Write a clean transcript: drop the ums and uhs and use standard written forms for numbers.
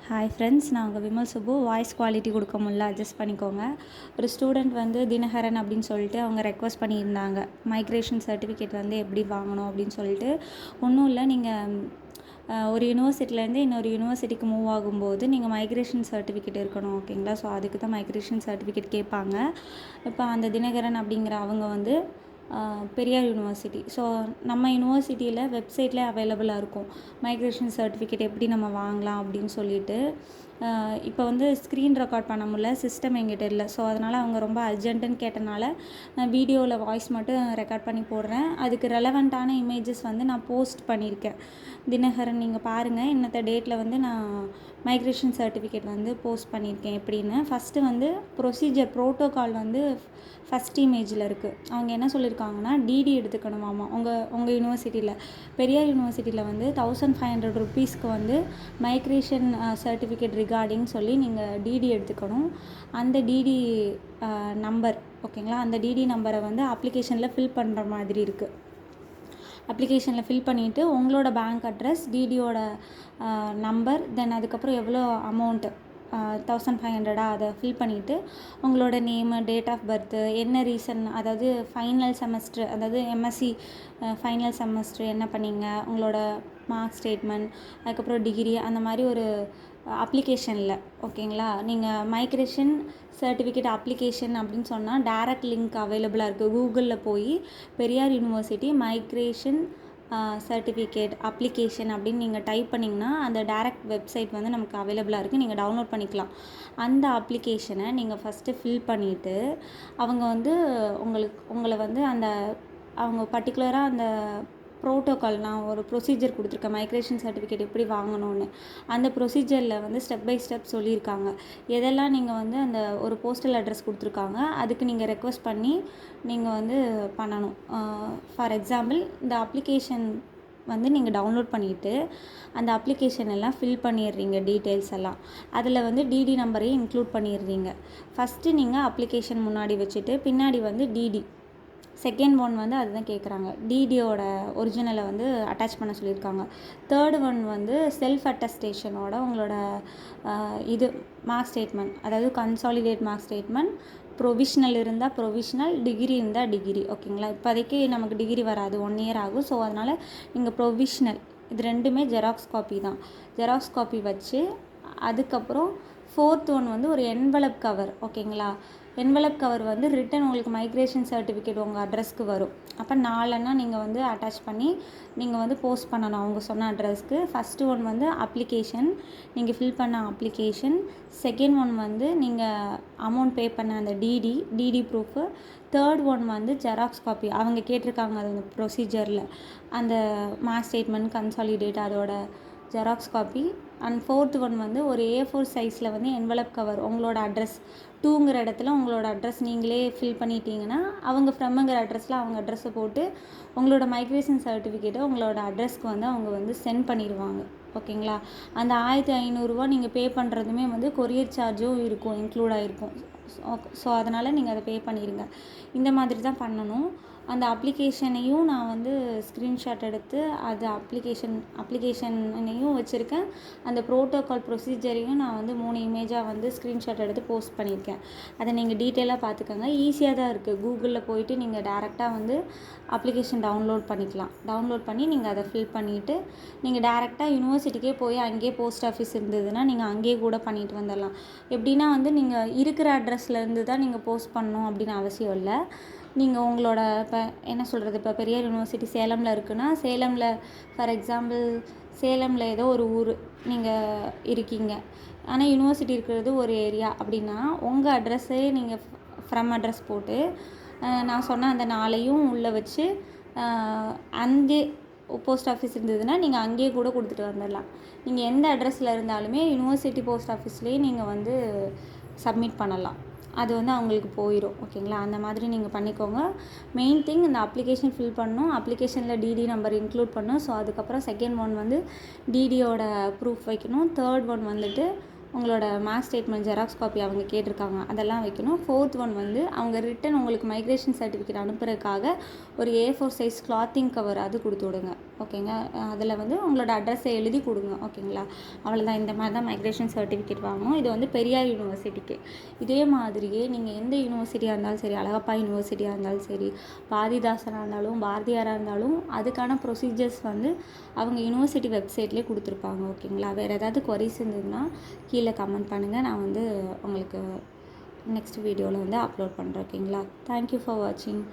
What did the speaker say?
Hi friends, நான் உங்கள் Vimal Subbu. Voice quality கொடுக்க முடியல, அட்ஜஸ்ட் பண்ணிக்கோங்க. ஒரு ஸ்டூடெண்ட் வந்து தினகரன் அப்படின்னு சொல்லிட்டு அவங்க ரெக்வஸ்ட் பண்ணியிருந்தாங்க. மைக்ரேஷன் சர்டிஃபிகேட் வந்து எப்படி வாங்கணும் அப்படின்னு சொல்லிட்டு. ஒன்றும் இல்லை, நீங்கள் ஒரு யூனிவர்சிட்டிலேருந்து இன்னொரு யூனிவர்சிட்டிக்கு மூவ் ஆகும்போது நீங்கள் மைக்ரேஷன் சர்டிஃபிகேட் இருக்கணும், ஓகேங்களா? ஸோ அதுக்கு தான் மைக்ரேஷன் சர்டிஃபிகேட் கேட்பாங்க. இப்போ அந்த தினகரன் அப்படிங்கிற அவங்க வந்து பெரியார் யூனிவர்சிட்டி. ஸோ நம்ம யூனிவர்சிட்டியில் வெப்சைட்டில் அவைலபிளாக இருக்கும் மைக்ரேஷன் சர்டிஃபிகேட் எப்படி நம்ம வாங்கலாம் அப்படின்னு சொல்லிட்டு. இப்போ வந்து ஸ்க்ரீன் ரெக்கார்ட் பண்ண முடியல, சிஸ்டம் எங்கிட்ட இல்லை. ஸோ அதனால் அவங்க ரொம்ப அர்ஜென்ட்டுன்னு கேட்டனால நான் வீடியோவில் வாய்ஸ் மட்டும் ரெக்கார்ட் பண்ணி போடுறேன். அதுக்கு ரெலவெண்ட்டான இமேஜஸ் வந்து நான் போஸ்ட் பண்ணியிருக்கேன். தினகரன் நீங்கள் பாருங்கள், இன்னத்த டேட்டில் வந்து நான் மைக்ரேஷன் சர்டிஃபிகேட் வந்து போஸ்ட் பண்ணியிருக்கேன் எப்படின்னு. ஃபஸ்ட்டு வந்து ப்ரொசீஜர் ப்ரோட்டோகால் வந்து ஃபஸ்ட் இமேஜில் இருக்குது. அவங்க என்ன சொல்லியிருக்காங்கன்னா, டிடி எடுத்துக்கணுமாமா. உங்கள் யூனிவர்சிட்டியில் பெரியார் யூனிவர்சிட்டியில் வந்து 1500 ருப்பீஸ்க்கு வந்து மைக்ரேஷன் சர்டிஃபிகேட் ரிகார்டிங் சொல்லி நீங்கள் டிடி எடுத்துக்கணும். அந்த டிடி நம்பர், ஓகேங்களா? அந்த டிடி நம்பரை வந்து அப்ளிகேஷனில் ஃபில் பண்ணுற மாதிரி இருக்குது. அப்ளிகேஷனில் ஃபில் பண்ணிவிட்டு உங்களோட பேங்க் அட்ரஸ், டிடியோட நம்பர், தென் அதுக்கப்புறம் எவ்வளோ அமௌண்ட்டு 1500 அதை ஃபில் பண்ணிவிட்டு உங்களோட நேமு, டேட் ஆஃப் பர்த்து, என்ன ரீசன், அதாவது ஃபைனல் செமஸ்டர், அதாவது எம்எஸ்சி ஃபைனல் செமஸ்டர் என்ன பண்ணீங்க, உங்களோட மார்க் ஸ்டேட்மெண்ட், அதுக்கப்புறம் டிகிரி, அந்த மாதிரி ஒரு அப்ளிகேஷனில், ஓகேங்களா? நீங்கள் மைக்ரேஷன் சர்டிஃபிகேட் அப்ளிகேஷன் அப்படின்னு சொன்னால் டேரக்ட் லிங்க் அவைலபிளாக இருக்குது. கூகுளில் போய் Periyar university migration certificate application அப்படின்னு நீங்கள் டைப் பண்ணிங்கன்னா அந்த டேரக்ட் வெப்சைட் வந்து நமக்கு அவைலபிளாக இருக்குது. நீங்கள் டவுன்லோட் பண்ணிக்கலாம். அந்த அப்ளிகேஷனை நீங்கள் ஃபஸ்ட்டு ஃபில் பண்ணிவிட்டு அவங்க வந்து உங்களை வந்து அவங்க பர்டிகுலராக அந்த ப்ரோட்டோகால், நான் ஒரு ப்ரொசீஜர் கொடுத்துருக்கேன் மைக்ரேஷன் சர்டிஃபிகேட் எப்படி வாங்கணும்னு. அந்த ப்ரொசீஜரில் வந்து ஸ்டெப் பை ஸ்டெப் சொல்லியிருக்காங்க. எதெல்லாம் நீங்கள் வந்து அந்த ஒரு போஸ்டல் அட்ரஸ் கொடுத்துருக்காங்க, அதுக்கு நீங்கள் ரெக்வஸ்ட் பண்ணி நீங்கள் வந்து பண்ணணும். ஃபார் எக்ஸாம்பிள், இந்த அப்ளிகேஷன் வந்து நீங்கள் டவுன்லோட் பண்ணிவிட்டு அந்த அப்ளிகேஷன் எல்லாம் ஃபில் பண்ணிடுறீங்க, டீட்டெயில்ஸ் எல்லாம். அதில் வந்து டிடி நம்பரையும் இன்க்ளூட் பண்ணிடுறீங்க. ஃபஸ்ட்டு நீங்கள் அப்ளிகேஷன் முன்னாடி வச்சுட்டு பின்னாடி வந்து டிடி, செகண்ட் ஒன் வந்து அதுதான் கேட்குறாங்க. டிடியோட ஒரிஜினலை வந்து அட்டாச் பண்ண சொல்லியிருக்காங்க. தேர்டு ஒன் வந்து செல்ஃப் அட்டஸ்டேஷனோட உங்களோட இது மார்க் ஸ்டேட்மெண்ட், அதாவது கன்சாலிடேட் மார்க் ஸ்டேட்மெண்ட், ப்ரொவிஷ்னல் இருந்தால் ப்ரொவிஷ்னல், டிகிரி இருந்தால் டிகிரி, ஓகேங்களா? இப்போதைக்கு நமக்கு டிகிரி வராது, 1 இயர் ஆகும். ஸோ அதனால் நீங்கள் ப்ரொவிஷ்னல், இது ரெண்டுமே ஜெராக்ஸ் காப்பி தான். ஜெராக்ஸ் காப்பி வச்சு அதுக்கப்புறம் ஃபோர்த் ஒன் வந்து ஒரு என்வலப் கவர், ஓகேங்களா? என்வலப் கவர் வந்து ரிட்டன் உங்களுக்கு மைக்ரேஷன் சர்டிஃபிகேட் உங்கள் அட்ரஸ்க்கு வரும். அப்போ 4 நீங்கள் வந்து அட்டாச் பண்ணி நீங்கள் வந்து போஸ்ட் பண்ணணும் அவங்க சொன்ன அட்ரஸ்க்கு. ஃபஸ்ட்டு ஒன் வந்து அப்ளிகேஷன், நீங்கள் ஃபில் பண்ண அப்ளிகேஷன். செகண்ட் ஒன் வந்து நீங்கள் அமௌண்ட் பே பண்ண அந்த டிடி ப்ரூஃபு. தேர்ட் ஒன் வந்து ஜெராக்ஸ் காப்பி, அவங்க கேட்டிருக்காங்க அந்த ப்ரொசீஜரில் அந்த மார்க் ஸ்டேட்மெண்ட், கன்சாலிடேட், அதோட xerox copy. And fourth one வந்து ஒரு A4 சைஸில் வந்து என்வலப் கவர், உங்களோட அட்ரஸ் 2ங்கிற இடத்துல உங்களோட அட்ரஸ் நீங்களே ஃபில் பண்ணிட்டீங்கன்னா அவங்க ஃப்ரம்ங்கிற அட்ரஸில் அவங்க அட்ரஸை போட்டு உங்களோட மைக்ரேஷன் சர்டிஃபிகேட்டை உங்களோட அட்ரஸ்க்கு வந்து அவங்க வந்து சென்ட் பண்ணிடுவாங்க, ஓகேங்களா? அந்த 1500 நீங்கள் பே பண்ணுறதுமே வந்து கொரியர் சார்ஜும் இருக்கும், இன்க்ளூட் ஆகிருக்கும். ஸோ அதனால் நீங்கள் அதை பே பண்ணிடுங்க. இந்த மாதிரி தான் பண்ணணும். அந்த அப்ளிகேஷனையும் நான் வந்து ஸ்க்ரீன்ஷாட் எடுத்து அது அப்ளிகேஷனையும் வச்சுருக்கேன். அந்த ப்ரோட்டோகால் ப்ரொசீஜரையும் நான் வந்து 3 இமேஜாக வந்து ஸ்க்ரீன்ஷாட் எடுத்து போஸ்ட் பண்ணியிருக்கேன். அதை நீங்கள் டீட்டெயிலாக பார்த்துக்கோங்க. ஈஸியாக தான் இருக்குது. கூகுளில் போயிட்டு நீங்கள் டேரெக்டாக வந்து அப்ளிகேஷன் டவுன்லோட் பண்ணிக்கலாம். டவுன்லோட் பண்ணி நீங்கள் அதை ஃபில் பண்ணிவிட்டு நீங்கள் டேரெக்டாக யூனிவர்சிட்டிக்கே போய் அங்கேயே போஸ்ட் ஆஃபீஸ் இருந்ததுன்னா நீங்கள் அங்கேயே கூட பண்ணிட்டு வந்துடலாம். எப்படின்னா வந்து நீங்கள் இருக்கிற அட்ரஸ்லேருந்து தான் நீங்கள் போஸ்ட் பண்ணணும் அப்படின்னு அவசியம் இல்லை. நீங்கள் உங்களோட இப்போ என்ன சொல்கிறது, இப்போ பெரியார் யூனிவர்சிட்டி சேலமில் இருக்குன்னா சேலமில், ஃபார் எக்ஸாம்பிள் சேலமில் ஏதோ ஒரு ஊர் நீங்கள் இருக்கீங்க, ஆனால் யூனிவர்சிட்டி இருக்கிறது ஒரு ஏரியா அப்படின்னா உங்கள் அட்ரஸே நீங்கள் ஃப்ரம் அட்ரஸ் போட்டு நான் சொன்ன அந்த 4ஐயும் உள்ளே வச்சு அங்கே போஸ்ட் ஆஃபீஸ் இருந்ததுன்னா நீங்கள் அங்கேயே கூட கொடுத்துட்டு வந்துடலாம். நீங்கள் எந்த அட்ரஸில் இருந்தாலுமே யூனிவர்சிட்டி போஸ்ட் ஆஃபீஸ்லேயே நீங்கள் வந்து சப்மிட் பண்ணலாம். அது வந்து அவங்களுக்கு போயிடும், ஓகேங்களா? அந்த மாதிரி நீங்கள் பண்ணிக்கோங்க. மெயின் திங், இந்த அப்ளிகேஷன் ஃபில் பண்ணணும். அப்ளிகேஷனில் டிடி நம்பர் இன்க்ளூட் பண்ணணும். ஸோ அதுக்கப்புறம் செகண்ட் ஒன் வந்து டிடியோட ப்ரூஃப் வைக்கணும். தேர்ட் ஒன் வந்துட்டு உங்களோட மார்க் ஸ்டேட்மெண்ட் ஜெராக்ஸ் காப்பி அவங்க கேட்டிருக்காங்க, அதெல்லாம் வைக்கணும். ஃபோர்த் ஒன் வந்து அவங்க ரிட்டன் உங்களுக்கு மைக்ரேஷன் சர்டிஃபிகேட் அனுப்புறதுக்காக ஒரு A4 சைஸ் கிளாத்திங் கவர் அது கொடுத்து விடுங்க. ஓகேங்க. அதில் வந்து உங்களோட அட்ரஸை எழுதி கொடுங்க. ஓகேங்களா? அவ்வளோதான். இந்த மாதிரி தான் மைக்ரேஷன் சர்டிஃபிகேட் வாங்கணும். இது வந்து பெரியார் யூனிவர்சிட்டிக்கு. இதே மாதிரியே நீங்கள் எந்த யூனிவர்சிட்டியாக இருந்தாலும் சரி, அழகப்பா யூனிவர்சிட்டியாக இருந்தாலும் சரி, பாரதிதாசனாக இருந்தாலும், பாரதியாராக இருந்தாலும் அதுக்கான ப்ரொசீஜர்ஸ் வந்து அவங்க யூனிவர்சிட்டி வெப்சைட்லேயே கொடுத்துருப்பாங்க. ஓகேங்களா? வேறு ஏதாவது கொரீஸ் இருந்ததுன்னா கீழே கமெண்ட் பண்ணுங்கள். நான் வந்து உங்களுக்கு நெக்ஸ்ட் வீடியோவில் வந்து அப்லோட் பண்ணுறேன். ஓகேங்களா? தேங்க்யூ ஃபார் வாட்சிங்.